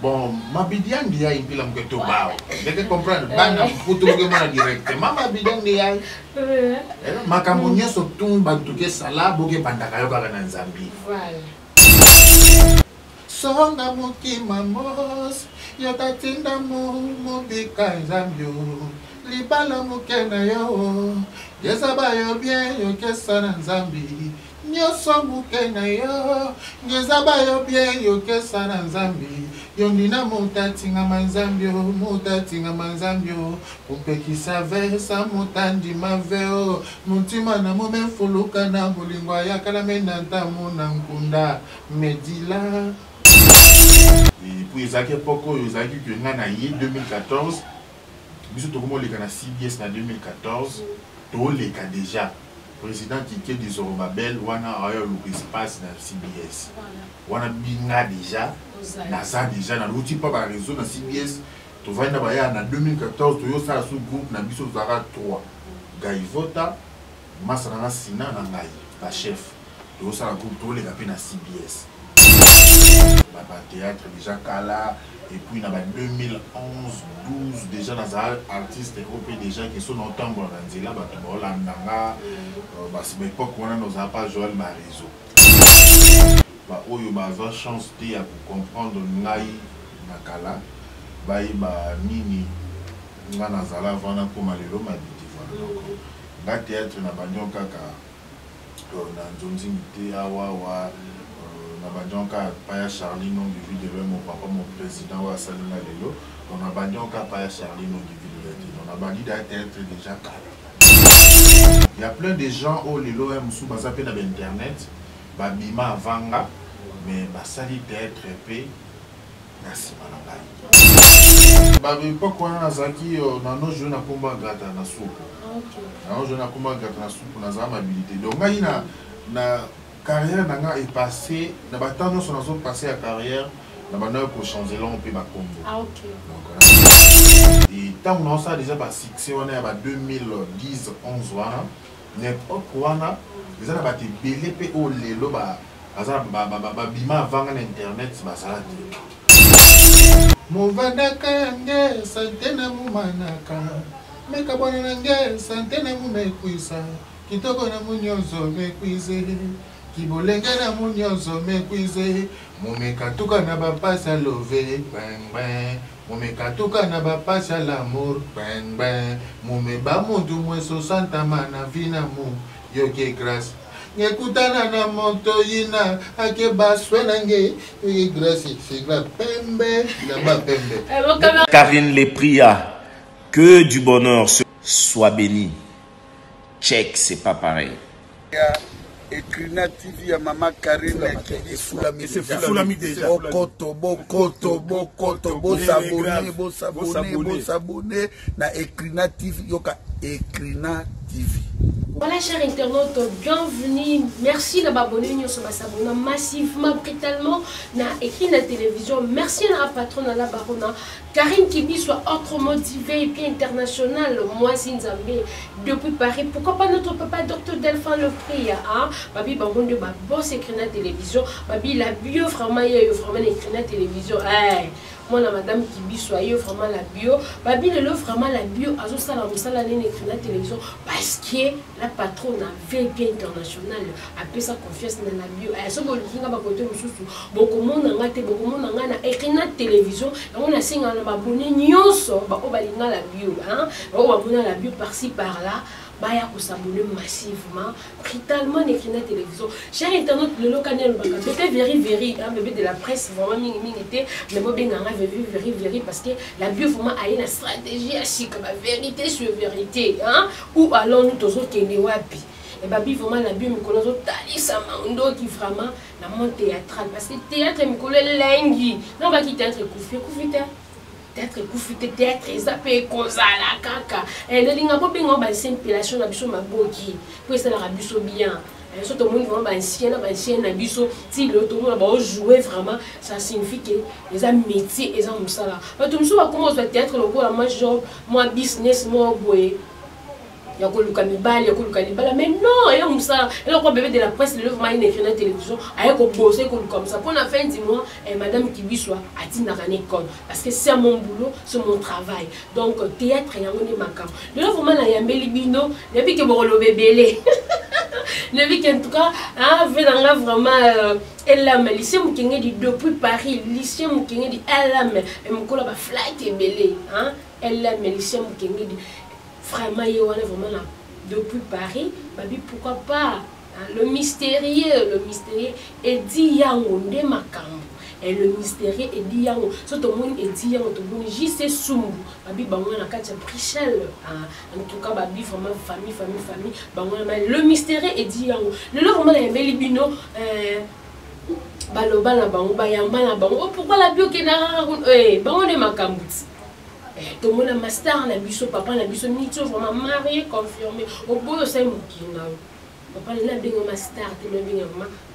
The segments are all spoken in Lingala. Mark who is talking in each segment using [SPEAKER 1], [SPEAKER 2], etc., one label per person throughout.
[SPEAKER 1] Bon, ma bidian dia impila mketo bao. Deke comprendre bana putu ke mana directement ma bidian dia. Makamunya sotung bantuke sala boke bandaka yo kaka na Nzambi.
[SPEAKER 2] Voilà.
[SPEAKER 1] Songa muki mamos yo tatinda mu bika Nzambi. Libala mukena yo. Yesaba yo bien yo kesana Nzambi. Nyoso mukena yo. Yesaba yo bien yo kesana Nzambi. Yondina mutatinga manzambio, mutatinga manzambio. Upekisa vesa mutandi maveo. Mutima na mume fuluka na mulingwa ya kalamena ntamu na nkunda medila. Et puis Isaac Poko, Isaac Kyungana yi 2014. Biso tokomo leka na CBS na 2014. To leka déjà. Président Tiké de Zorobabel, wana ayo l'espace na CBS. Wana binga déjà. Naza déjà na l'outil pas par réseau na CBS. Tu vas na baya na 2014 to yo sala sous groupe na biso zara 3. Gaivota Masana Sina na ngai la chef. To sala groupe to le kapé na CBS. Ba théâtre déjà kala et puis na 2011 12 déjà na za artiste européen déjà qui sont en tambour na nzela ba to Hollanda ba c'est époque on a nos pas Joël Marizo. Ba oyo baza chance te ya comprendre ngai nakala bai ba nini nga nazala vana koma lelo mabiti vana donc nga théâtre na banyo kaka na nzonzi mite awa na banyo kaka paya Charlie non du vie de mon papa mon président wa salina lelo on a banyo kaka paya Charlie non du vie de on a bandi da théâtre déjà kala. Il y a plein de gens au lelo musu bazape na internet babima vanga mais basali théâtre épée merci malanga babi pourquoi na zaki na no jeu na komba gata na soupe na no jeu na komba gata na soupe na za habilité donc ngai na carrière nanga est passé na batano son azo passer à carrière na bana pour changer l'on peut ba combo
[SPEAKER 2] OK
[SPEAKER 1] donc et tant on ça déjà ba succès on est à 2010 11 wana n'époque wana déjà na ba te belé pe o lelo ba azara bima vanga na internet basala te movandaka yange sante na mumanaka meka bwana nange sante na mumekwisa kitoko na munyozo mekwize kibolenge na munyozo mekwize mumekatuka na bapasa love bang mumekatuka na bapasa l'amour bang mumeba mundu mweso santa mana vina mu yoke grâce ngekutana na moto yina ake baswenange grâce c'est la pembe la ba pembe.
[SPEAKER 3] Karine les pria que du bonheur soit béni. Check, c'est pas pareil.
[SPEAKER 4] Ekrina TV ya Mama Karine qui
[SPEAKER 1] c'est foulami déjà.
[SPEAKER 4] Bokoto s'abonner na Ekrina TV yoka Ekrina TV.
[SPEAKER 2] Voilà, chers internautes, bienvenue. Merci de m'abonner, nous sommes abonnés massivement, brutalement, na écrit la télévision. Merci à la patronne, à la baronne, Karine Kibi soit autre motivée et puis international. Moi, Zinzambé, depuis Paris. Pourquoi pas notre papa, Dr Delphin le prie, hein? Babi, baron de ma boss écrit la télévision. Babi, la bio, vraiment, il y a eu vraiment écrit la télévision. Hey. Moi, la madame Kibi, soyez vraiment la bio. Babi, le lot vraiment la bio. Azo sala musala l'écrit la télévision parce que la patronne a VIP international a fait sa confiance dans la bio. Elle se voit le kinga bakote mususu. Beaucoup monde n'a ngate, beaucoup monde n'a ngana écrit la télévision. On a signé un abonné nyonso. Ba obalinga la bio, hein. Ba obamona la bio par-ci par-là. Baya ko s'abonner massivement, brutalement écrit la télévision. Cher internaute, le local c'était very, un bébé de la presse vraiment minité, mais moi bien very parce que la bio vraiment a une stratégie à chic, vérité sur vérité, hein, ou alors nous tous autres qui wapi. Et babi vraiment la bio me connaît tali ça mando qui vraiment la monde théâtral parce que théâtre me connaît lengi. Non ba qui théâtre koufi théâtre kufite théâtre ezapé kozala kaka elinga po benga ba simpilation na biso maboki po ça la biso bien surtout monde vraiment ba ancien na biso ti le tout monde ba jouer vraiment ça signifie que les métiers et ça musala ba tout muso ba commence théâtre le ko la moi job moi business moi boy ya koluka mibali ya koluka libala mais non et comme ça elle quoi bébé de la presse le vraiment une écrit na télévision aya ko bosser comme ça pour la fin du mois et madame Kibiswa a dit na école parce que c'est mon boulot c'est mon travail donc théâtre ya ngoni makam le vraiment na yambeli bino depuis que bolo bébélé depuis qu'en tout cas hein venanga vraiment elle a mais lycée mukenge di depuis Paris lycée mukenge di elle a mais mukola ba flight ebélé hein elle a mais lycée mukenge di vraiment il y a vraiment là depuis Paris babi pourquoi pas hein? Le mystérieux et dit yango nde makambo et le mystérieux et dit yango so to moni et dit yango to moni jise sumbu babi bango na kati ya Brichel en tout cas babi vraiment famille bango le mystérieux et dit yango le vraiment na yembeli bino baloba na bango bayamba na bango pourquoi la bio ke na bango nde makambo tout le monde master na biso papa na biso mito vraiment marié confirmé au bout de 5 mois papa na bingo master te le bingo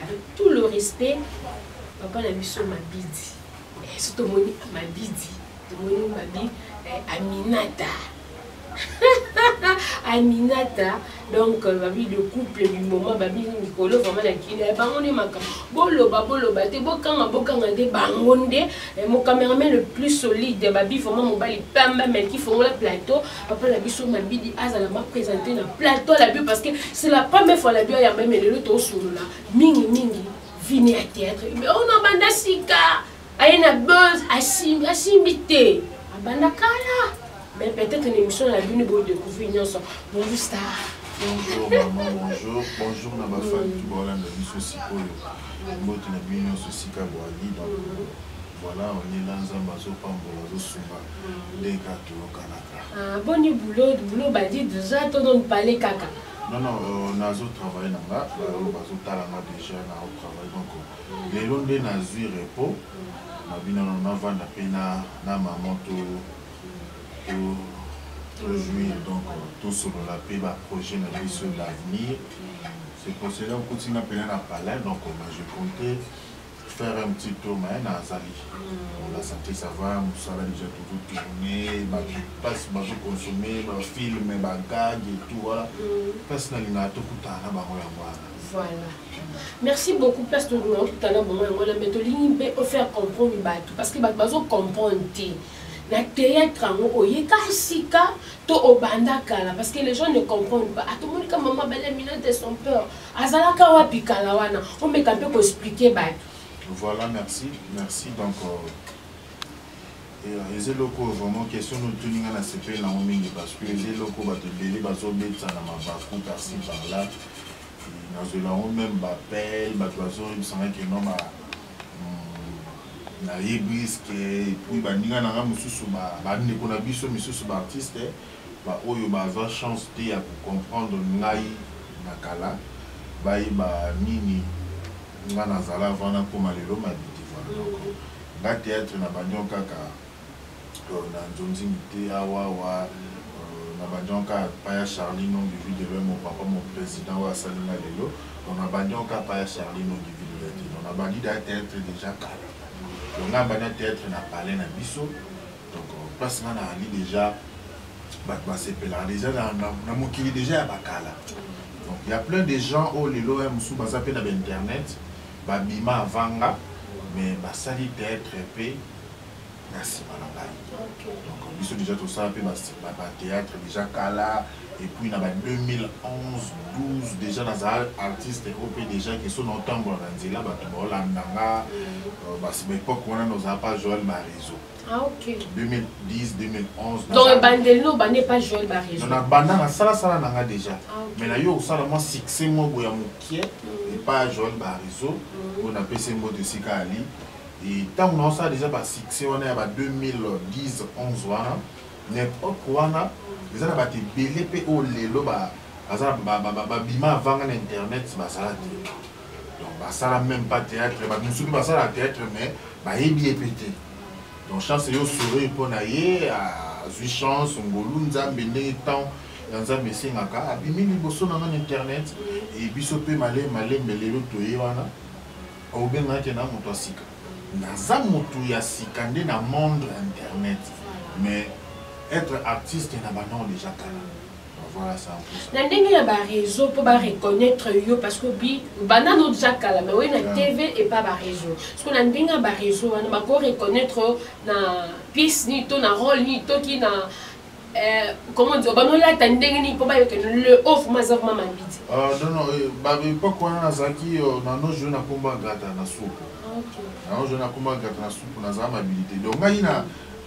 [SPEAKER 2] avec tout le respect papa na biso mabidi surtout moni mabidi tout le monde mabi Aminata Aminata donc babi de couple du moment babi Nicolo vraiment la kine bangonde makam boloba te bokanga de bangonde mon cameraman le plus solide babi vraiment mobali pamba mais qui font le plateau papa la biso mabidi azala m'a présenter na plateau la bio parce que c'est la première fois la bio ya même le to solo là mingi vini à théâtre mais on a banda sika ayena buzz asimité abanda kala. Mais peut-être une émission à la Lune pour découvrir une chanson. Bonjour Star.
[SPEAKER 1] Bonjour maman, bonjour na ma famille voilà na biso sikoyo. Moto na bino so sika boali donc voilà on est dans un bazo pambola zo sumba les gars to kanaka.
[SPEAKER 2] Ah boni boulot ba dit déjà to don parler kaka.
[SPEAKER 1] Non on a zo travailler na nga bazo talanga déjà na au travail donc les londe na zui repos na bino na vanda pena na maman to jouir donc tout sur la paix projet de l'avenir. C'est pour cela qu'on continue à payer la palais donc je comptais faire un petit tour mais à Zali. La santé ça va, ça va déjà tout tourner, passe consommer, film, gag et tout voilà. Personnellement tout
[SPEAKER 2] voilà. Merci beaucoup parce que nous tout à l'heure on a mis ligne offert comprendre parce que bazo comprendre la théâtre en sika to obanda kala parce que les gens ne comprennent pas. Tout le monde comme maman belle minute de son peur. Azala ka wapi kala wana. On me capable ko expliquer ba.
[SPEAKER 1] Voilà, merci donc les locaux vraiment question nous tuning na CP na mingi parce que les locaux ba te belé ba zo metsa na mabaku par-ci par-là. Dans le même appel ba zo il semble que non na yebisque et puis baninga nanga mususu bandeko na biso misusu ba artiste ba oyo baza chance te ya comprendre ngai na kala ba nini nga nazala vana koma lelo mabiti voilà donc ba théâtre na banyon kaka na nzonzi te awa na banyon ka pa ya Charlie non du vie de mon papa mon président wa salina lelo on a banyon ka pa ya Charlie non du vie de on a bandi da théâtre déjà kala. On a un théâtre na parlé na biso donc place na ali déjà déjà na mokili déjà bakala donc il y a plein de gens au lelo musu basape na internet ba bima vanga mais basali théâtre pe na sima na ngai donc biso déjà tout ça pe ba théâtre déjà kala et puis na 2011 12 déjà dans artistes européens déjà qui sont en temps dans nzela ba to landanga c'est l'époque où on n'a pas Joël Barizo.
[SPEAKER 2] Ah ok.
[SPEAKER 1] 2010 2011
[SPEAKER 2] donc bandelo ba n'est pas Joël Barizo.
[SPEAKER 1] On a bandana sala nanga déjà.
[SPEAKER 2] Ah, okay.
[SPEAKER 1] Mais là yo seulement succès mo boya mokie et pas Joël Barizo on a passé mot de Sika Ali et tant on a ça déjà pas succès on est à 2010 11 wana n'importe wana les gens bati belé pe o lelo ba bima vanga na internet ba sala donc ba sala même pas théâtre ba musuki ba sala théâtre mais ba yebi pété donc chance yo sourire pour naie à zui chance ngolu nzambe ndenge temps nzambe singaka abimi liboso na internet et biso pe malé mbelelo toye wana o benga ke na moto sika na za moto ya sika nde na monde internet mais être artiste na banon déjà kala Voilà, c'est un peu ça.
[SPEAKER 2] Na ndenge ya ba réseau pour ba reconnaître yo parce que bi bana no jakala mais oui na TV et pas ba réseau. Parce que na ndenge ya ba réseau na ba ko reconnaître na pièce ni to na rôle ni to ki na comment dire bano la ndenge ni pour ba yo que le offre mazavma mambiti.
[SPEAKER 1] Non non ba pas quoi na zaki na no jeu na komba gata na soupe.
[SPEAKER 2] OK.
[SPEAKER 1] Na jeu na komba gata na soupe na za mobilité. Donc ngai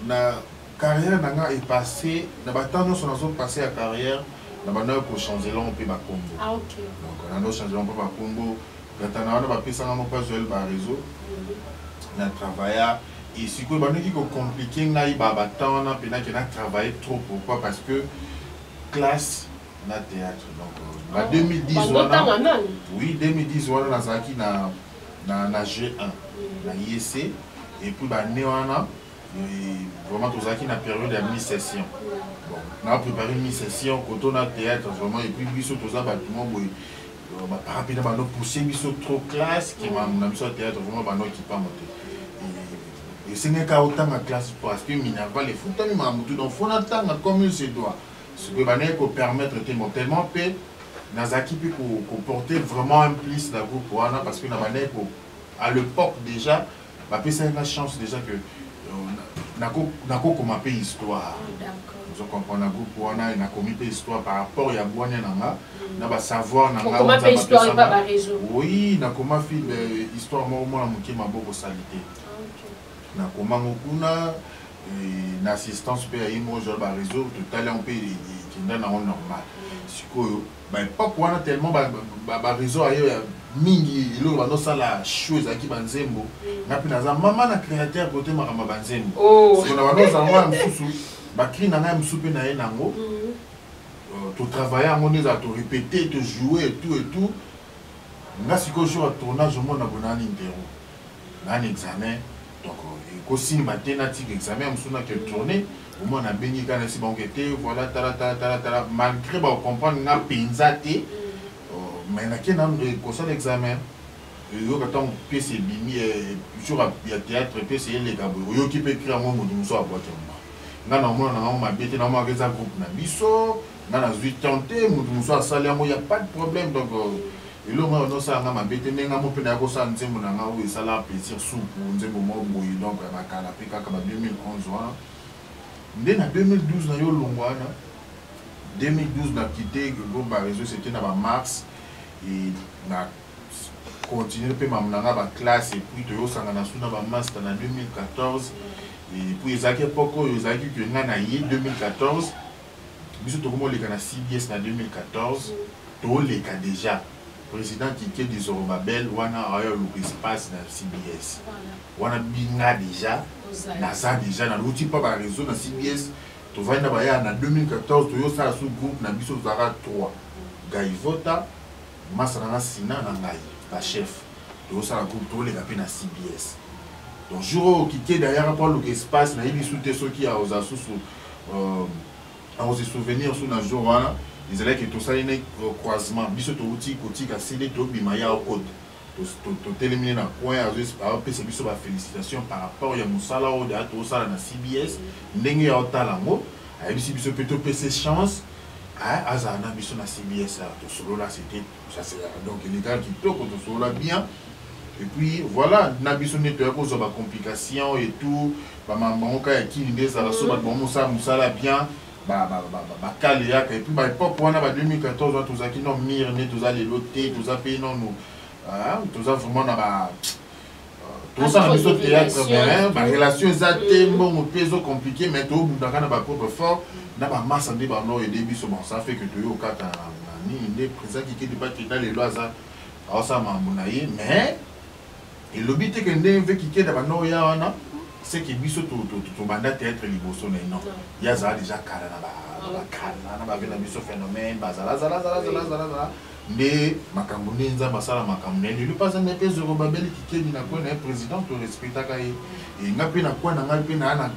[SPEAKER 1] na carrière nanga est passée na batano son azo passer à carrière na bana pour changer l'on peut ba combo.
[SPEAKER 2] Ah OK.
[SPEAKER 1] Donc on a changé l'on peut ba combo gatana na ba pesa ngamo pas jouer ba réseau. Na travailler et si quoi bana qui ko compliqué ngai ba batano na pena que na travailler trop pourquoi parce que classe na théâtre donc en 2010 oui 2010 on a zaki na G1 na IEC et puis ba néana vraiment tout ça qui na période de mi-session. Bon, on a préparé une mi-session quand on a théâtre vraiment et puis biso tout ça bâtiment boy par rapport à nos pousser biso trop classe qui m'a mis sur théâtre vraiment ba no qui pas monter. Et c'est n'est qu'à autant ma classe parce que Minerva les foot mi m'a monté donc faut attendre comme il se doit. Ce que ba ne ko permettre tellement peu Nazaki peut porter vraiment un plus la groupe parce que na ba ne ko à l'époque déjà ba peut ça une chance déjà que nako comme un histoire. Vous comprenez on a une commis histoire par rapport à Boania nanga na ba savoir nanga
[SPEAKER 2] comment fait histoire et pas ba réseau.
[SPEAKER 1] Oui, na comment fait histoire moi na muké maboko salité. Na comment ngokuna na assistance pe ay mo jol ba réseau tout à l'heure on peut qui na normal. Sikoyo ba pas quoi tellement ba réseau ayo mingi ilo ba no sala chose aki banzembo na pina za mama na créateur côté makamba banzembo so na ba no za mwa msusu ba cri na nga msupe na ye nango to travailler on est à te répéter te jouer et tout nga siko jour à tournage au monde na bonani interro na un examen donc ko simba tena tik examen msuna que tourner au moins na bengi kana si banquete voilà tara malgré ba comprendre nga penzate mais il y a un examen. Il y a un pièce sur le théâtre, pièce les gars. Il y a qui peut écrire un mot de nous à boîte. Nous avons un groupe Nabiso, nous avons 80, nous avons salé, il n'y a pas de problème. Donc, il y a un autre ça, nous avons bêté, nous avons fait un ça, nous avons fait ça, plaisir soupe, nous avons fait donc à canapé, comme 2011. En 2012, nous avons fait 2012, nous avons quitté le groupe réseau, c'était en mars. Et on a continué ma classe et puis tu as un master en 2014 et puis ils ont eu beaucoup ils ont eu que 2014 mais surtout comment les gars CBS en 2014 tous les cas déjà président qui est des Zorobabel on a eu l'espace dans CBS on a bien déjà NASA déjà dans l'outil pas par réseau dans CBS tu vas en 2014 tu as ça sous groupe na biso zara 3 Gaivota Masana Sina Nangai, la chef de ça groupe tous les gars na CBS. Donc jour qui est derrière pour l'espace na ibi soute ceux qui a aux asous aux souvenirs sur na jour là, ils allaient que tout ça une croisement, biso to outil côté ka cédé to bimaya au code. To terminer na point à PC biso ba félicitations par rapport ya musala au de tout ça na CBS, ndenge ya otalango, a biso plutôt PC chance. Azana biso na CBS to solo là c'était ça c'est donc les gars qui toquent to solo là bien et puis voilà na biso neto ya ko ba complications et tout ba mamangoka ya kindi ça la so ba bon ça là bien ba kalia et puis ba époque on a ba 2014 on tous qui non mire ne tous les loter tous a payé non nous tous a vraiment na ba tout ça na biso théâtre ba relation exacte bon peso compliqué mais tout bout na ba propre fort na ba massa de ba no et début bon ça fait que tu yo kata ni des président qui débat dans les lois ça ça mamunaye mais et l'obité que ne veut qui da ba no ya wana c'est que biso to banda théâtre liboso non il y a ça déjà kala na ba vena biso phénomène bazala ne makambo nza basala makambo ne lui pas un épée Zorobabel qui est na quoi na président to respecta kai et ngapi na quoi na ngapi na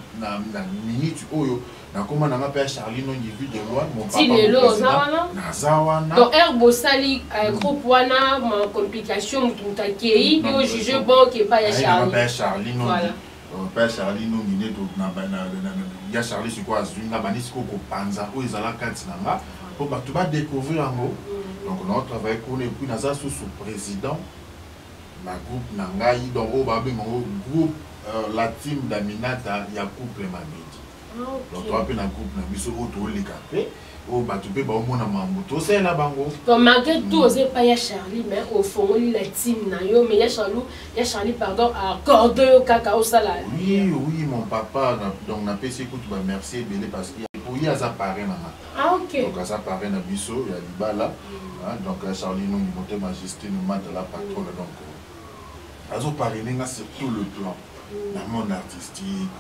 [SPEAKER 1] minute oyo na comment na ngapi Charline on vu de loi mon papa na zawana
[SPEAKER 2] donc herbo sali groupe wana ma complication mutakei yo juge bon que pas ya
[SPEAKER 1] Charline voilà père Charline no mine to na ya Charlie sur quoi azunga banisiko ko panza o ezala kati nanga pour tu vas découvrir en haut. Donc on a travaillé et puis on a sous président ma groupe Nangaï donc on va groupe la team d'Aminata il y a couple Mabidi. Donc on a un groupe Nabiso autour les cafés. Oh bah tu peux bah au moins à mambo tout c'est là bango.
[SPEAKER 2] Donc malgré tout osé pas y Charlie mais au fond la team na yo mais y a Charlie pardon à cordon cacao salade.
[SPEAKER 1] Oui mon papa donc n'a pas écoute bah merci belé parce qu'il pour y a ça parrain na.
[SPEAKER 2] Ah ok.
[SPEAKER 1] Donc à ça parrain na biso il y a du bala donc Charlie nous monter majesté nous mat la patronne donc azo parrainer sur tout le plan dans le monde artistique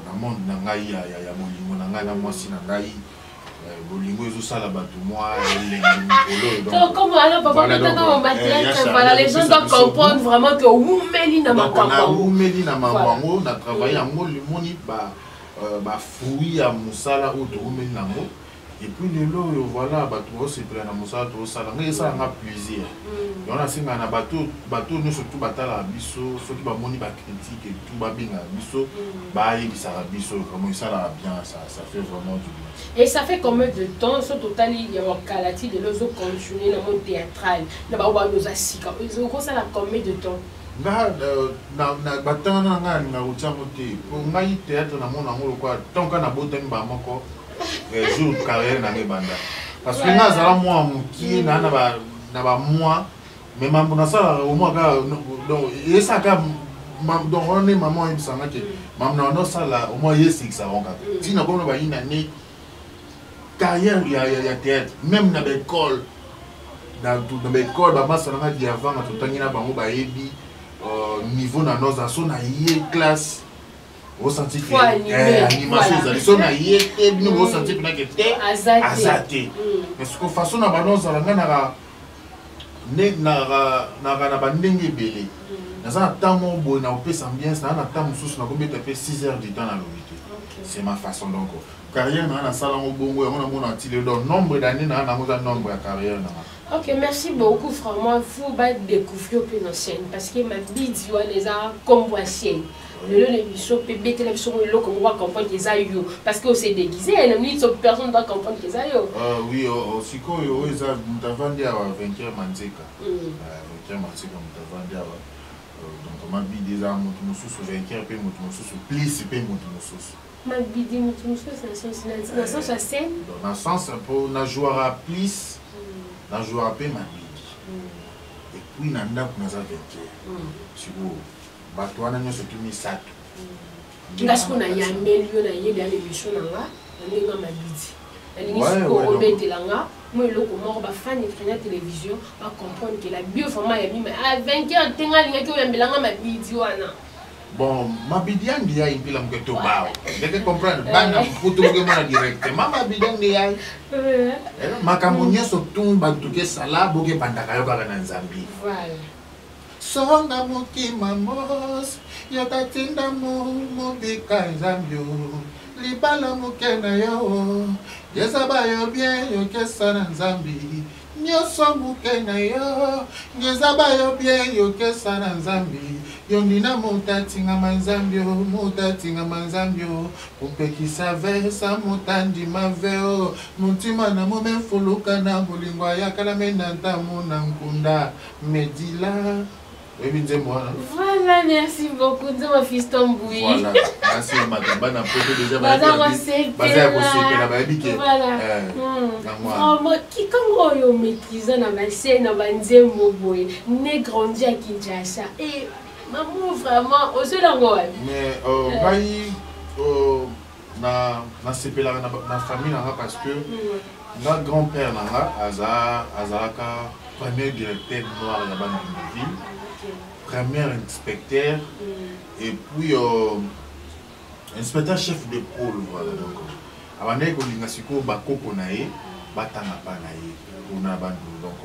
[SPEAKER 1] dans le monde nangai ya molingo nangai na mwasi nangai bolingo ezosala bato moi
[SPEAKER 2] donc comment alors papa voilà les gens doivent comprendre vraiment que oumeli na makambo
[SPEAKER 1] oumeli na makambo na travailler yango limoni ba fruit ya musala auto oumeli nango et puis lelo voilà bato se prendre na musala to sala ngai ça nga plaisir on a singa na bato nous surtout batala biso soki ba moni ba critique et tout ba binga biso ba yebisa biso comment ça la bien ça fait vraiment du bien.
[SPEAKER 2] Et ça fait combien de temps ce total il y a Kalati de l'ozo continuer dans le monde théâtral na ba wa nos asika ils ont ça la combien de temps
[SPEAKER 1] na batana nga na uchango te pour ngai théâtre na mona ngolo kwa tant kana botani ba moko jour carrière na banda parce que nga zala moi muki na ba moi mais mambo na sala au moins donc et ça ka donc on est maman et ça na ke maman na sala au moins yes ça on ka ti na kono ba ina ni carrière il y a théâtre même dans l'école dans l'école ba massa na di avant na totangi na bango ba yebi niveau na nos aso na yé classe au senti que animation za so na yé et nous au senti que te azate parce que façon na banon za nga na na bandenge belé na ça tamo bo na opesa ambiance na tamo sous na kombeta pe 6 heures du temps na lobité c'est ma façon donc carrière na sala ngo bongo ya mona mona tile donc nombre d'années na ngoza nombre ya carrière na.
[SPEAKER 2] Ok, merci beaucoup vraiment vous va découvrir plus nos scènes parce que ma vidéo les a comme voici le l'émission bébé télévision le comme on va comprendre que ça yo parce que c'est déguisé la minute personne doit comprendre que ça yo.
[SPEAKER 1] Oui aussi quoi yo ça mutavandi à 20h manzeka 20h manzeka mutavandi à donc ma vidéo ça mutu sur 20h pe mutu mususu plus pe mutu mususu.
[SPEAKER 2] Ma vidéo mutu mususu c'est dans sens à scène
[SPEAKER 1] dans sens pour na jouer à plus na jouer à pe ma vidéo et puis na ndako na za 20h si vous bato wana nyonso tumi sato
[SPEAKER 2] ngasiko na ya melio na ye ya l'émission nanga ndenge mabidi nalingi ko obetelanga mo eloko moko ba fan de la télévision ba comprendre que la bio format ya bima à 20h tenga linga ki oyambelanga mabidi wana
[SPEAKER 1] bon mabidi yangi ya impila mketo bao deke comprendre bana kutu ke mona directement mabidi yangi ya makambo nyonso tumi bato ke sala boke bandaka yo kaka na Nzambi
[SPEAKER 2] voilà.
[SPEAKER 1] Songa mukima mos yotatinda mubika Nzambio libala mukena yo yesaba yo bien yokesa na Nzambi nyoso mukena yo yesaba yo bien yokesa na Nzambi yondina mutatinga manzambio upekisa vesa mutandi maveo mutima na momefuluka na bolingwa yakala menanta muna nkunda medila.
[SPEAKER 2] Voilà, merci beaucoup de ma fils Tamboui.
[SPEAKER 1] Voilà, merci madame. Bana pote déjà
[SPEAKER 2] voilà. Qui comme on maîtrise na ma scène na banze moboy, né grandi à Kinshasa et maman vraiment au seul endroit.
[SPEAKER 1] Mais bayi na sepela na famille na parce que notre grand-père na azalaka premier directeur noir ya bana ville. Premier inspecteur et puis inspecteur chef de pôle voilà donc avant que l'ingasiko bakoko nae batanga pa nae ona bandu donc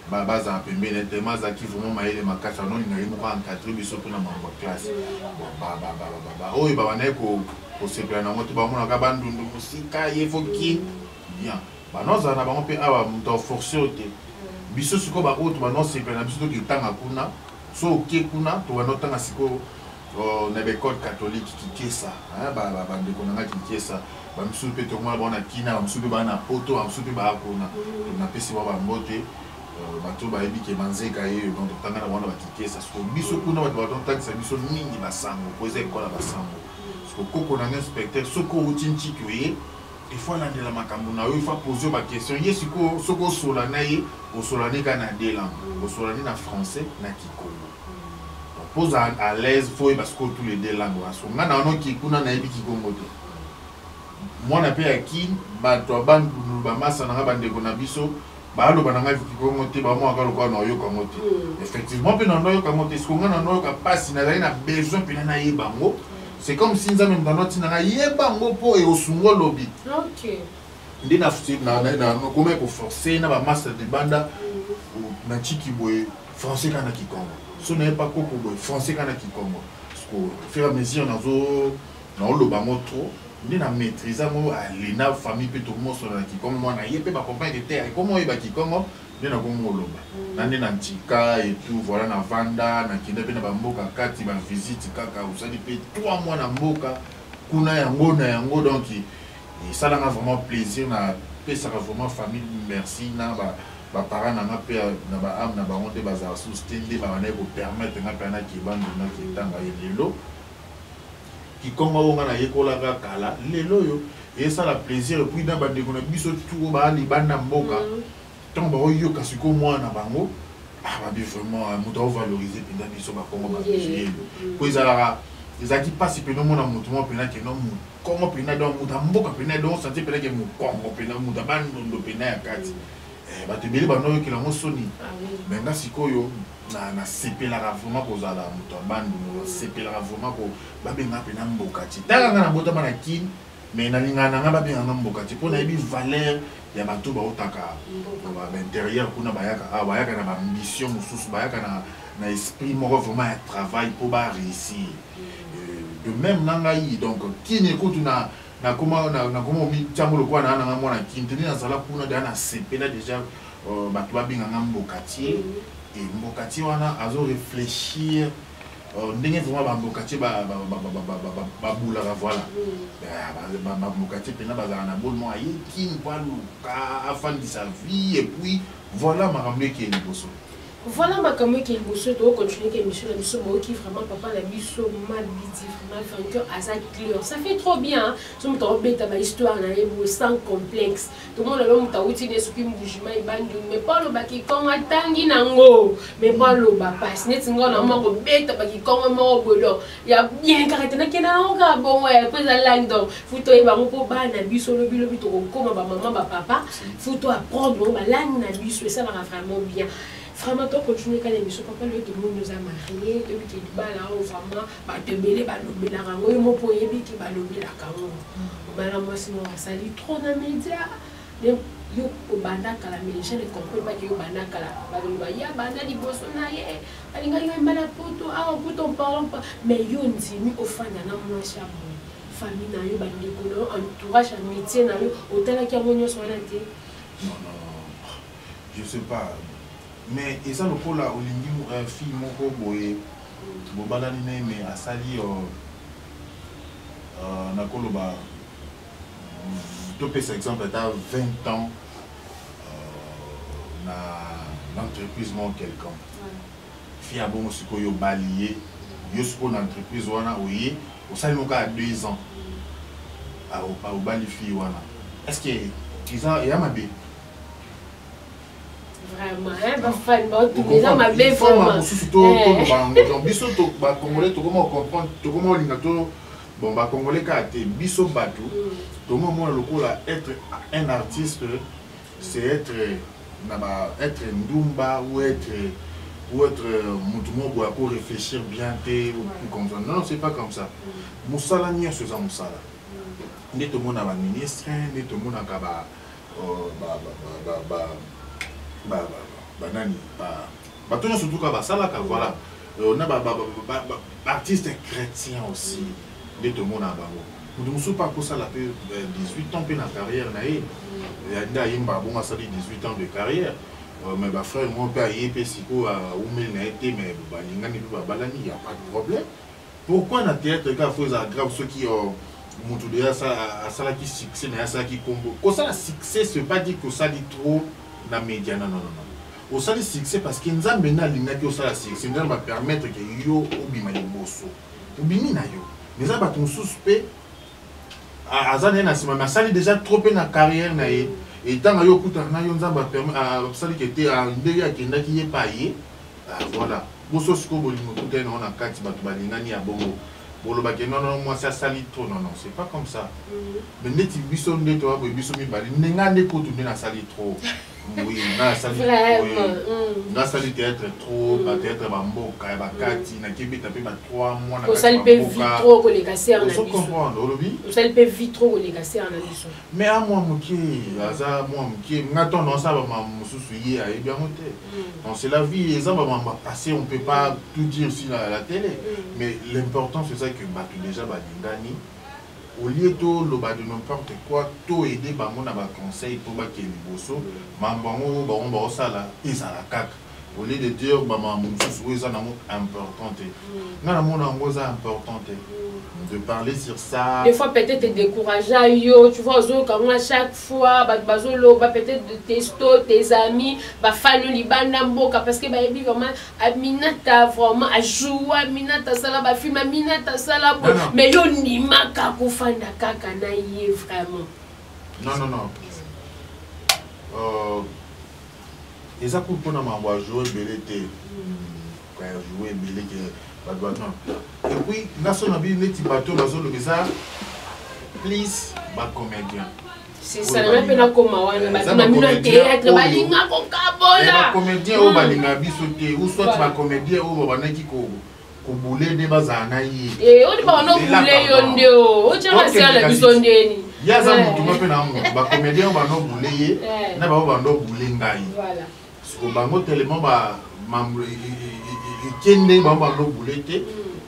[SPEAKER 1] baza pembeni tellement za ki vraiment maele makasa non ngai mo encadrer biso na mambo classe oyo bana ko sepela na moto ba mona ka bandu musika yefoki bien banoza na bango pe awa muto forcer te biso siko ba auto banon sepela na biso to kitanga kuna so okekuna to wanotanga siko on a des codes catholiques qui est ça hein bande konanga qui est ça ba msupe to mwa bona kina ba msupe bana poto ba msupe ba kona na pesi ba mbote bato ba yebi ke manzeka ye donc tanga na bona ba qui est ça so biso kuna ba don taxi biso mingi basango poser kola basango so koko na inspecteur soko utinchi kyoye il faut aller la makambo na yo il faut poser ba question yesiko soko sola na ye o sola ne kana de langue o sola na français na kikongo pose à l'aise faut parce que tous les deux langues so ngana no ki kuna na yebi kikongo te moi na pe aki ba to bandu ba masa na bande ko na biso ba lo bananga kikongo te ba mo akalo ko na yo kongo te effectivement pe na no yo kongo te so ngana no ka passe na na besoin pe na yebango c'est comme si nous avons dans notre na yebango po e osungo lobby
[SPEAKER 2] OK
[SPEAKER 1] ndi na comment pour forcer na ba masa de banda na chiki boy français kana kikongo ce n'est pas quoi pour français kana kikongo parce que faire mesure na lo bango trop ndi na maîtriser mo alina famille pe tout le monde sur na kikongo moi na yepe ba comprendre te comment ba kikongo ndi na kongo loba na ndi na ntika et tout voilà na vanda na kinda pe na ba mboka kati ba visite kaka usali pe 3 mois na mboka kuna yango donc ça là vraiment plaisir na pe ça vraiment famille merci na ba parents na pe na ba am na ba honte bazar sustende ba na ko permettre na pe na ki bando na ki tanga lelo ki kongo nga na yekola ka kala lelo yo et ça la plaisir puis na ba de ko na biso tout ba li banda mboka tant ba yo ka siko moi na bango ba bi vraiment muta valoriser pinda biso ba kongo ba biso ko ezaki pasi pe no mona mutu mo pena ke no mu kongo pena donc muta mboka pena donc santé pena ke mu kongo pena muta bando pena ya kati bato ebele bano ki lango soni mais nga sikoyo na sepelaka vraiment kozala moto ya bandu sepelaka vraiment ko babenga mpe na mboka ti tala nga na botama na kini mais nalingana na nga babenga nga mboka ti mpo nayebi valeur ya bato baotaka baintérieur kuna bayaka na baambition mosusu bayaka na esprit moko vraiment ya travail mpo baréussir de même na ngai donc kini ekutu na comment mi tiamolo kwa na mwana kinteni na sala kuna na sepela déjà bato babinga nga mbokati et mbokati wana azo réfléchir ndenge vraiment ba mbokati ba bula voilà ba mbokati pena bazala na bonnement aye kin kwa luka afin de sa vie et puis voilà makambo qui est liboso.
[SPEAKER 2] Voilà ma caméra qui est bossée, doit continuer que monsieur la mission qui vraiment papa la mission mal bidi vraiment fait un hasard clair. Ça fait trop bien. Si on t'en bête à ma histoire na yebo sans complexe. Tout le monde a l'homme ta outil ne s'occupe mouvement et bandu mais pas le baki comme atangi nango mais pas le ba passe net ngo na mo bête baki comme mo bodo. Il y a bien caractère na kena nga bon ouais pesa langue donc photo e ba mo po ba na biso le bilo to comme ba maman ba papa photo apprendre ba langue na biso ça va vraiment bien. Vraiment, toi, continuer quand l'émission, papa, le monde nous a mariés, depuis qu'il bat là, vraiment, bah, te mêler, bah, l'obé la rango, et mon poignet, qui va l'obé la caron. Bah, là, moi, sinon, ça dit trop dans les médias. Yo, au banda, quand la méchante ne comprend pas que yo banda, quand la, bah, le baya, banda, di bosona, yé, alinga, yo, mbala, poto, ah, on peut en parler pas. Mais yo, on dit, mi, au fan, d'un amour, chabon. Famille, na yo, bandi, kono, entourage, amitié, na yo, autant qu'il y a mon yo, sur la tête.
[SPEAKER 1] Non, je sais pas. Mais et ça le coup là olingi fille moko boye bobalani ne mais asali na koloba to pesa exemple t'as 20 ans na l'entreprise mon quelqu'un fille a bon siko yo balié yo siko l'entreprise wana oye osali moka à 2 ans a au bali fille wana est-ce que ils ont y a ma bé
[SPEAKER 2] vraiment hein ba fan ba tout les gens ma belle vraiment
[SPEAKER 1] donc biso to ba congolais to comment comprendre to comment linga to bon ba congolais ka te biso bato to moment lokola être un artiste c'est être être ndumba ou être mutu mo pour réfléchir bien te ou comme ça non c'est pas comme ça musala ni ce ça musala ni to mona ba ministre ni to mona ka banani tout surtout quand ça voilà on a artiste chrétien aussi de tout le monde à bango nous ne sommes pas pour ça la 18 ans de carrière naïe il y a une bon ça dit 18 ans de carrière mais bah frère mon père il est psycho à où mais n'a été mais bah il n'y a pas de problème Pourquoi dans le théâtre, il faut grave ceux qui ont ça qui succès, ça qui combo. Quand ça succès, c'est pas dire que ça dit trop dans les médias. Non, non, non. Au ça succès parce que nous avons maintenant que ça succès, nous va permettre que yo obima les bosso. Obimi na yo. Nous avons ton suspect. Azana na sima, mais ça déjà trop na carrière na ye. Et tant que yo kuta na yo nzamba permettre ça qui était un derrière qui n'a qui est payé. Voilà. Bosso ce que bolingo kuta na on a kati batu balingani ya bongo. Non, non, moi ça salit trop. Non, non, c'est pas comme ça. Mais net biso net toi biso mi bali nenga ne ko tourner na salit trop. Oui, na salit trop. Na salit théâtre trop, ba théâtre ba mboka ba kati na kibi tapé ba 3 mois na.
[SPEAKER 2] Ça peut vite trop que les casser en
[SPEAKER 1] biso. Faut comprendre, olobi.
[SPEAKER 2] Ça peut vite trop que les casser en biso.
[SPEAKER 1] Mais à moi moki, aza moi moki, ngato non ça ba mususu yi a bien monté. Donc c'est la vie, et ça va passer, on peut pas tout dire sur la télé. Mais l'important c'est ça que déjà balingani au lieu de n'importe quoi tout aider ba mon ba conseil pour ba ke liboso mambango ba on ba sala ezala kaka au lieu de dire ba maman mususu ça na importante na mon ngoza importante de parler sur ça.
[SPEAKER 2] Des fois peut-être décourager yo, tu vois comme à chaque fois bazolo ba peut-être de testo tes amis ba fanu libanda mboka parce que ba ebi vraiment Aminata vraiment a jouer Aminata sala ba film Aminata sala mais yo ni maka ko fanda kaka na yé vraiment.
[SPEAKER 1] Non non non. Et ça pour na ma jouer belete. Quand jouer belete et puis, national net bateau dans le visa, please, ba comédien.
[SPEAKER 2] C'est ça, même pas comme moi, na théâtre, balinga ko kabola.
[SPEAKER 1] Comédien ou balinga bisoté ou soit ba comédien ou ba na ki ko boulé de bazana yi.
[SPEAKER 2] Et on ba no boulé yonde o, o tshama sia la bisondeni.
[SPEAKER 1] Ya za mutu mape na ngo, ba comédien ba no boulé ye, na ba no boulé ngai. Voilà. Parce que bango tellement ba membre kende bamba no boulete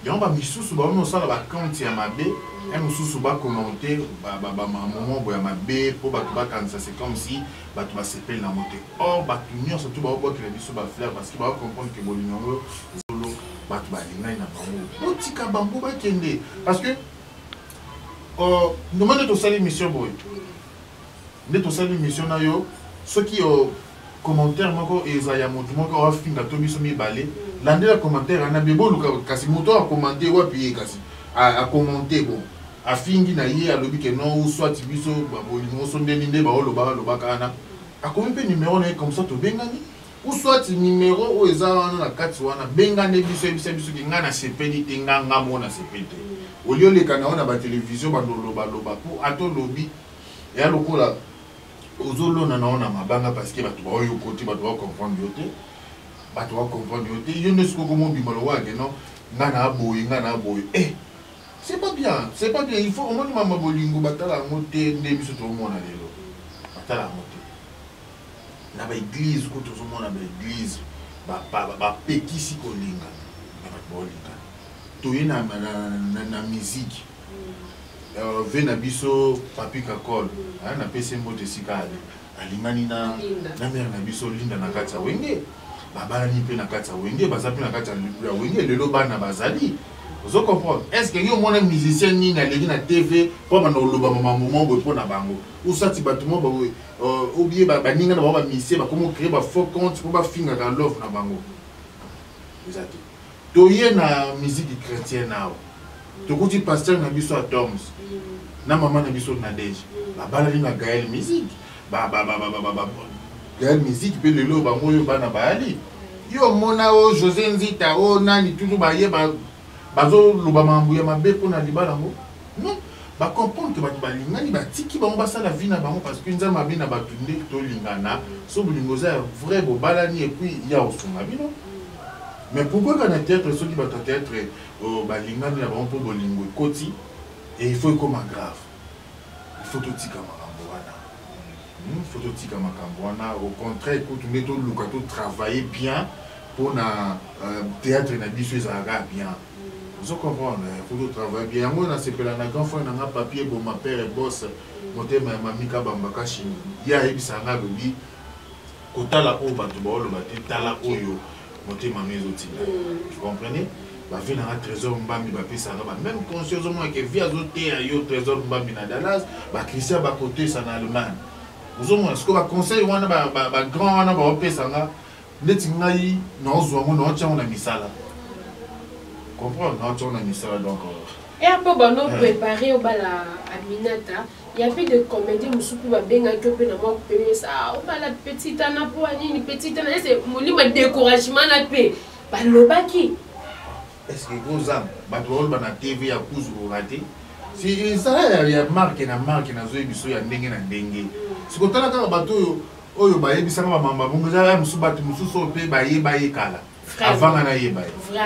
[SPEAKER 1] yamba misusu ba no sala ba compte ya mabe et misusu ba commenter ba moment boya mabe pour ba kanza c'est comme si ba tu ba sepel na moté or ba tunyo surtout ba ko créer biso ba fleur parce que ba comprendre que bolingo solo ba tu ba linga na bango otika bango ba kende parce que demande to sali mission boy ne to sali mission na yo ceux qui commentaire moko ezaya motu moko wa finga to biso mi balé landela commentaire na bebo luka kasi moto a commenter wa pied kasi a commenter bon a fingi na ye a lobi que non ou soit biso ba bolingo sondeni nde ba loba kana a combien pe numéro na comme ça to bengani ou soit numéro o ezana na kati wana bengane biso biso ki ngana sepeli te nganga mona sepeli au lieu le kana na ba télévision ba loba pour ato lobi et a lokola ozolo na naona mabanga parce que batu ba oyo côté batu ba comprendre yote batu ba comprendre yote yo ne siko comme bimolo wa ke non ngana boy c'est pas bien il faut au moins mama bolingo batala ngote nde biso to mona lelo batala ngote na ba église ko to mona ba église ba pekisi ko linga na ba bolinga to yena na musique vena biso papi kakol na pese mbote sikale alingani na mère na biso linda na kati ya wenge baba ni pe na kati ya wenge baza pe na kati ya wenge lelo bana bazali vous comprenez est-ce que yo mona musicien ni na legi na TV pour bana loba moment bo pour na bango ou ça ti batumo ba oublier ba ninga na ba misé ba comment créer ba faux compte pour ba finga dans l'offre na bango exact to ye na musique chrétienne nao to kuti pasteur na biso à Toms na maman na biso na Deji bala na Gaël musique Gaël musique pe lelo ba moyo bana baali yo mona o José Nzita o nani toujours ba ye bazo loba mambu ya mabe pona libala ngo non ba comprendre que ba balingani ba tiki ba mbasa la vie na bango parce que nza mabe na batunde to lingana so bulingoza vrai bo balani et puis ya osuma bino. Mais pourquoi quand on a théâtre, ceux qui vont théâtre, balingani avant pour bolingo koti, et il faut comme grave. Il faut tout tika makamboana. Il faut tout tika makamboana. Au contraire, écoute, nous mettons le cadeau travailler bien pour na théâtre na biso ezanga bien. Vous comprenez? Il faut tout travailler bien. Moi, on a sepelé na grand frère na papier bon ma père et boss, monter ma mamika bambaka chini. Ya ebisanga lobi kotala o bato ba lo bate tala oyo. Vous comprenez? vie dans un trésor mbambi ba pesa ba même conscience au moins que via zoté yo trésor mbambi na Dallas ba Christian ba côté ça en Allemagne vous au moins ce que ba conseil wana ba grand wana ba pesa nga ndeti ngai no zo mo no tcha na misala comprendre no tcha na misala donc
[SPEAKER 2] et après bon préparer au bala Aminata il y a plus de comédie musupu ba benga que pe na moi pe ça au bala petite ana po ani petite ana c'est molima découragement na pe ba lobaki.
[SPEAKER 1] Est-ce que vous avez la TV à cause de raté? Si ça y a marque na zoé biso ya ndenge na ndenge. Si vous avez un bateau, oyo ba yebisa ba mamba bongo za musu batu musu so pe ba yeba yekala. Avant na yeba.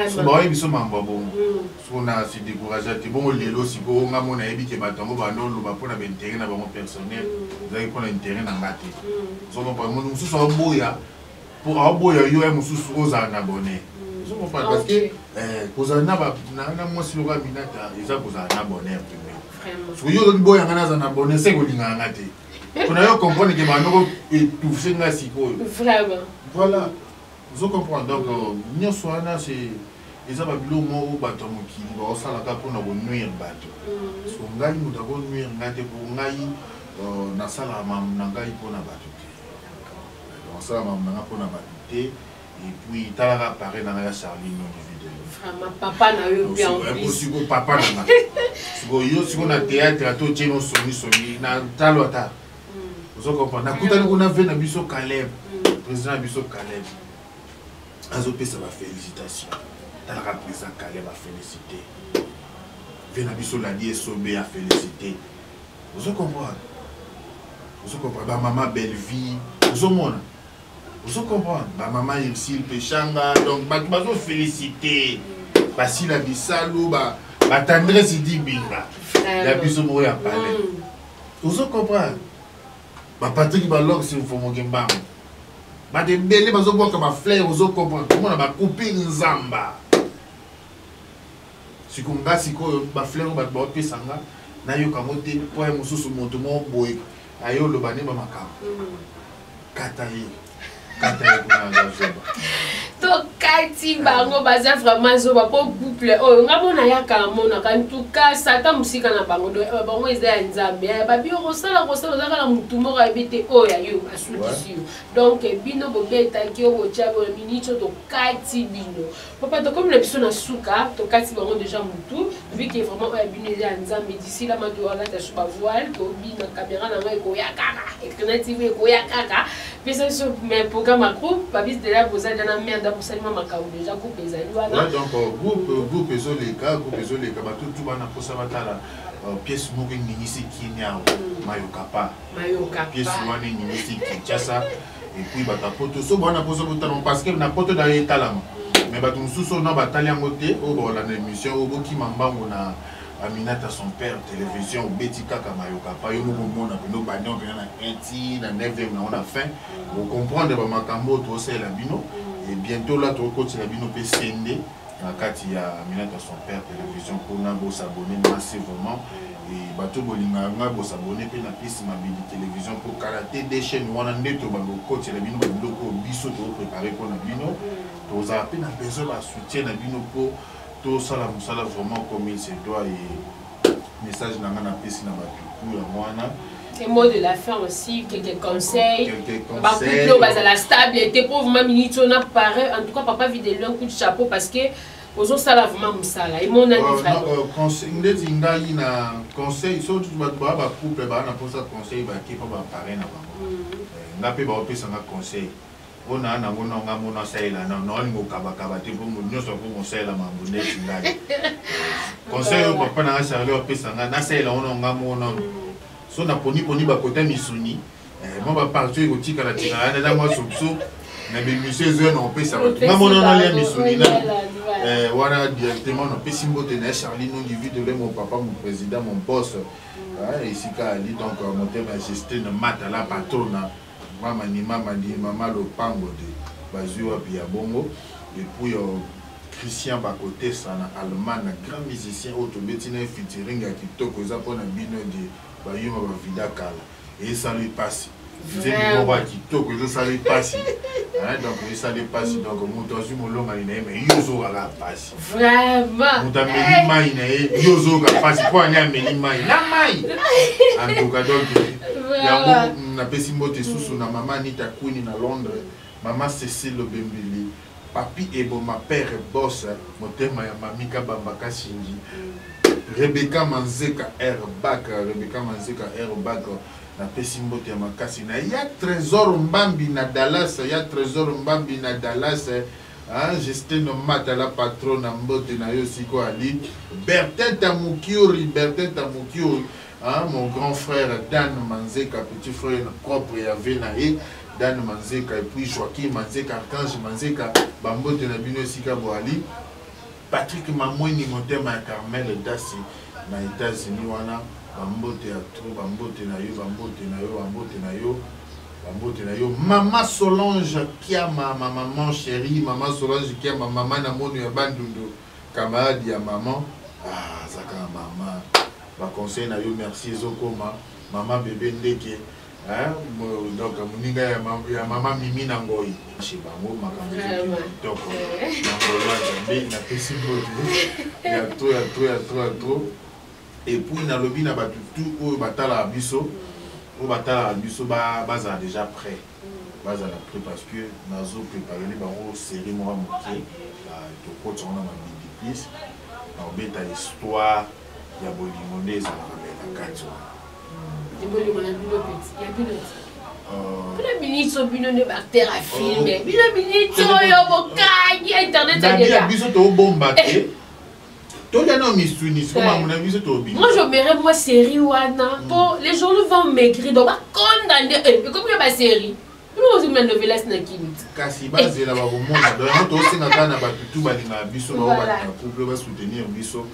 [SPEAKER 1] So ba yebiso mamba bongo. So na si décourager ti bongo lelo si ko nga mona yebi ke batango ba no lo ba pona ba intérêt na bango personnel. Za yi pona intérêt na ngati. So no ba musu so boya pour aboya yo musu so za na abonné. Parce que vous avez moi si le roi Minata ils ont vous un abonné vraiment si vous avez boy un abonné c'est que vous l'ingangate on a comprendre que maintenant étouffer na siko
[SPEAKER 2] vraiment
[SPEAKER 1] voilà vous comprenez donc nous soana c'est ils ont bilo mo bato mokili ba osala ka pona ko nuire bato so ngai nous d'abord nuire ngate pour ngai na sala mam na ngai pona bato on sala mam na pona bato et puis il t'a apparaît dans la Charline vidéo.
[SPEAKER 2] Vraiment papa n'a eu bien.
[SPEAKER 1] Si vous papa n'a. Si vous na théâtre à tout tient soni na talota. Vous comprenez? Na kuta nous na fait na biso Caleb. Président biso Caleb. Azopé ça va félicitations. T'as la président Caleb a félicité. Vena biso la die Sobé a félicité. Vous comprenez? Vous comprenez? Ba maman belle vie. Vous comprenez? Vous comprenez? Ma maman Irsil Pechanga, donc bah tu féliciter. Bah si la bisalou, bah tendresse dit binga. La biso mourir à parler. Vous comprenez? Bah Patrick Balog si vous faites mon gamba. Bah des belles bah vous voyez comme un fleur, vous comprenez? Comment on va couper une zamba? Si qu'on va si quoi bah fleur bah pesanga, na yo kamote pour un mususu montement boy. Ayo le bané bah makam. Kataye.
[SPEAKER 2] To kati bango baza vraiment zo ba po couple oh ngabona ya kamona kan tout cas satan musika na bango do bango eza nzambe ba bio rosala zaka mutu moko abite o ya yo asudisi donc bino bobeta ki o chabo minito to kati bino papa to comme le biso na suka to kati bango déjà mutu vu que vraiment o ya bino eza nzambe d'ici la mado ala ta suba voile to bina caméra na ngai ko ya kaka ekana TV ko ya kaka pesa so mais programme groupe babis de là vous avez na merde pour seulement makao déjà groupe les amis
[SPEAKER 1] voilà donc groupe les cas ba tout bana pour ça batala pièce moko ngisi kinya mayoka pièce wana ngisi kinchasa et puis ba tapoto so bana pour ça parce que na poto da yetalama mais ba tumususo na batali ngote o ba la émission o boki mambango na Aminata son père télévision Betty Kaka Mayoka pa yo mo mona peno banyo na 1 na 9e na on a fin vous comprendre ba makambo to c'est la bino et bientôt là to ko la bino pe sende na kati ya Aminata son père télévision pour na bo s'abonner massivement et bato bolinga nga bo s'abonner pe na piste mabili télévision pour karaté des chaînes wana ndeto ba ko la bino ba biloko biso to préparer pour na bino to za pe na besoin ba soutien na bino pour tout ça la vraiment comme il se doit et message n'a rien à piscine à
[SPEAKER 2] et mot de la fin aussi quelques conseils bah plutôt à la stabilité pour vraiment minute on a pareil en tout cas papa vide un coup de chapeau parce que aux ça la vraiment musala et mon ami frère
[SPEAKER 1] conseil ndinga ina conseil surtout ba couple ba na pour ça conseil ba qui pas pareil na ba ngape ba opesa nga conseil on a un amour non amour non c'est là non non il kaba te pour nous sommes pour c'est là mambo net ngai conseil au papa na charler opesa nga na c'est là on a amour non so na poni ba kota misuni moi ba partir ko tika la tika na moi soupso na be monsieur zo non opesa nga mon non les misuni na voilà directement on peut simboter na Charlie non du vide de mon papa mon président mon boss ici ka ali donc mon thème gesté na mata la patrona mama le pango de bazua pia bongo et puis Christian Bakote sana allemand grand musicien autobetina featuring à kitoko za pona bino de bayuma ba vida kala et ça lui passe c'est du bon kitoko ça lui passe Donc ça dépasse donc moto azui molonga ina mais yozo ala passe.
[SPEAKER 2] Vraiment.
[SPEAKER 1] Moto ameli mai ina yozo ga passe kwa nya ameli mai. Na mai. En tout cas donc yango na pesi mbote susu na maman Anita Queen na Londres. Maman Cécile Bembili. Papi Ebo ma père boss motema ya mamika bambaka shingi. Rebecca Manzeka Airbag, Rebecca Manzeka Airbag. Na pesi mbote ya makasi na ya trésor mbambi na Dallas, ya trésor mbambi na Dallas. Justin Mata la patronne mbote na yo siko ali. Bertin Tamukiori, mon grand frère Dan Manzeka, petit frère propre ya Venae. Dan Manzeka et puis Joaquin Manzeka, Archange Manzeka, bambote na bino sika boali. Patrick Mamouini motema ya Carmel Dasi na États-Unis wana. Bambote ya trop, bambote na yo. Maman Solange Kiama, ma maman chérie, maman Solange Kiama, maman na monu ya bandundu, camarade ya maman. Ah, zaka maman. Ba conseil na yo merci Zokoma, maman bébé ndeke. Donc moninga ya maman Mimi na ngoi. Chez bango makambo. Donc na pesi bote. Ya trop. Et puis na lobby na batutu o batala biso baza déjà prêt baza la prêt parce que nazo préparer les bango série moi moké to coach on a ma bidipis na obeta histoire ya bolimonde za na kacho
[SPEAKER 2] bolimonde na bino petit ya bino bila minito bino ne bactère à filmer bila minito yo bokangi internet
[SPEAKER 1] ya biso to bomba te. Moi,
[SPEAKER 2] je verrais moi série wana pour les gens vont maigrir donc condamner comme il y a ma série nous aussi même novelas na kinit
[SPEAKER 1] kasi base la ba bomona donc to singa kana ba tutu ba linga biso ba ba couple ba soutenir biso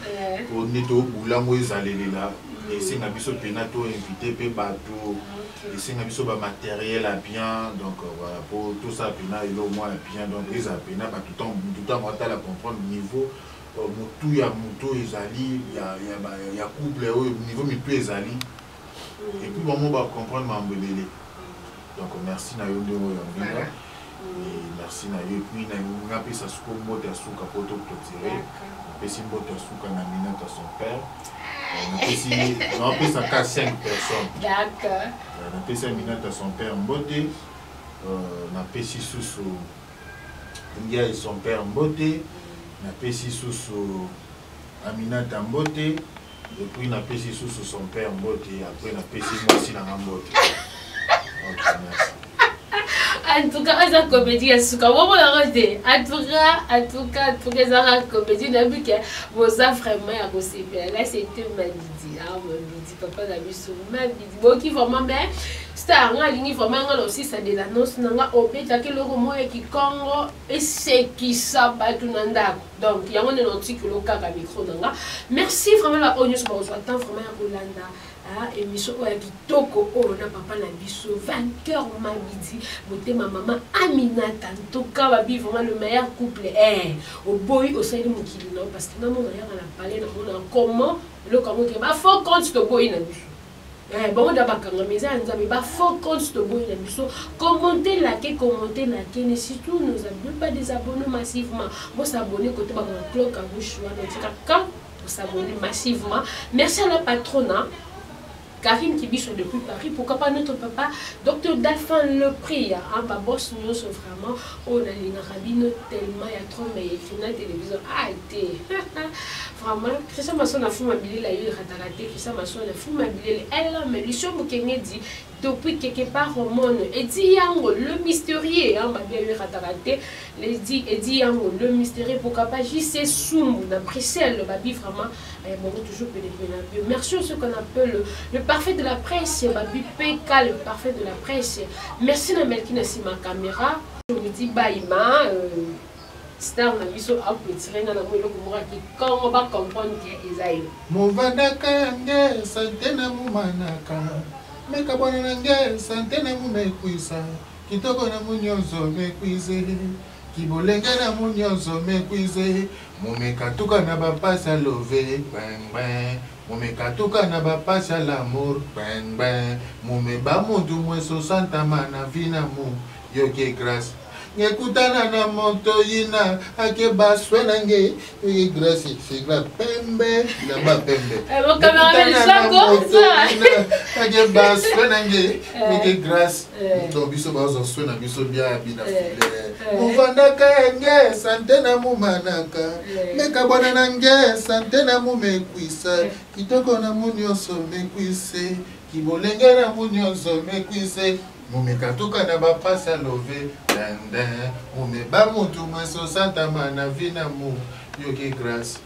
[SPEAKER 1] pour neto bula mo ezalela et singa biso pena to inviter pe bateau et singa biso ba matériel à bien donc voilà pour tout ça pena il au moins bien donc les a pena ba tout temps on va la comprendre niveau mutu ya moto ezali ya couple au niveau mutu ezali et puis bon on va comprendre mambelele donc merci na yo ndemo ya mbinga et merci na yo et puis na ngapi sa suko mbote ya suka poto clôturer pesi mbote ya suka na minute à son père on pesi ça ka 5 personnes
[SPEAKER 2] d'accord
[SPEAKER 1] on pesi minute à son père mbote na pesi susu ngia et son père mbote na pesi susu Aminata Mbote et puis na pesi susu son père Mbote après na pesi moi aussi na Mbote. Ok, merci.
[SPEAKER 2] En tout cas, ça comédie à suka. Bon, en tout cas, ça comédie n'a vu que vos offres vraiment à bosser. Là, c'était ma midi. Ah, ma midi, papa n'a vu sur ma midi. Bon, qui vraiment bien. Star, on a ligne vraiment aussi ça des annonces. Nanga obéta que le roman est qui Congo et c'est qui ça pas tout nanda. Donc, il y a un autre que le cas micro nanga. Merci vraiment la onus pour vous attendre vraiment à Rolanda. Et miso oya kitoko o na papa na biso vainqueur ma midi boté ma maman Aminata en tout cas va vivre vraiment le meilleur couple au boy au sein de mon kilino parce que dans mon derrière on a parlé dans comment le comment que ba faut compte to boy na biso bon d'abord quand mais ça nous ba faut compte to boy na biso commenter liker mais surtout nous abonnez pas des abonnés massivement moi s'abonner côté ba clock à gauche là quand vous s'abonner massivement merci à la patronne Karim qui vit depuis Paris, pourquoi pas notre papa, Dr Dalphin le prix, ma boss nous vraiment, on a une rabine tellement, il y a trop, mais il y a une télévision, vraiment, Christian Masson a fumé habillé la yeux, Christian Masson a fumé habillé, elle a mais Lucien Boukenge dit, depuis quelque part au monde, et dit Yango, le mystérieux, ma bien eu rataraté, les dit, et dit Yango, le mystérieux, pourquoi pas, j'y sais soum, on a pris celle, le babi vraiment, bon, toujours pédé. Merci à ce qu'on appelle le parfait de la presse, babi PK, le parfait de la presse. Merci à Melkina Sima caméra, je vous dis Baïma, Star na biso a petit na mo eloko moko ki quand on va comprendre que Isaïe
[SPEAKER 1] Movandaka nge sante na mumanaka meka bwana nge sante na mumekwisa kitoko na munyozo mekwize kibolenge na munyozo mekwize mumekatuka na bapasa love bang mumekatuka na bapasa l'amour bang mumeba mundu mweso santa mana vina mu yoke grâce ngekutana na moto yina ake baswe nange grâce c'est la pembe na ba pembe ake baswe nange ake grâce to biso bazo swe na biso bia bina file muvandaka nge sante na mumanaka meka bwana nange sante na mumekwisa kitoko na munyoso mekwise kibolenge na munyoso mekwise mumekatuka na bapasa love dende mumeba mutu masosantama na vina mu yoke grâce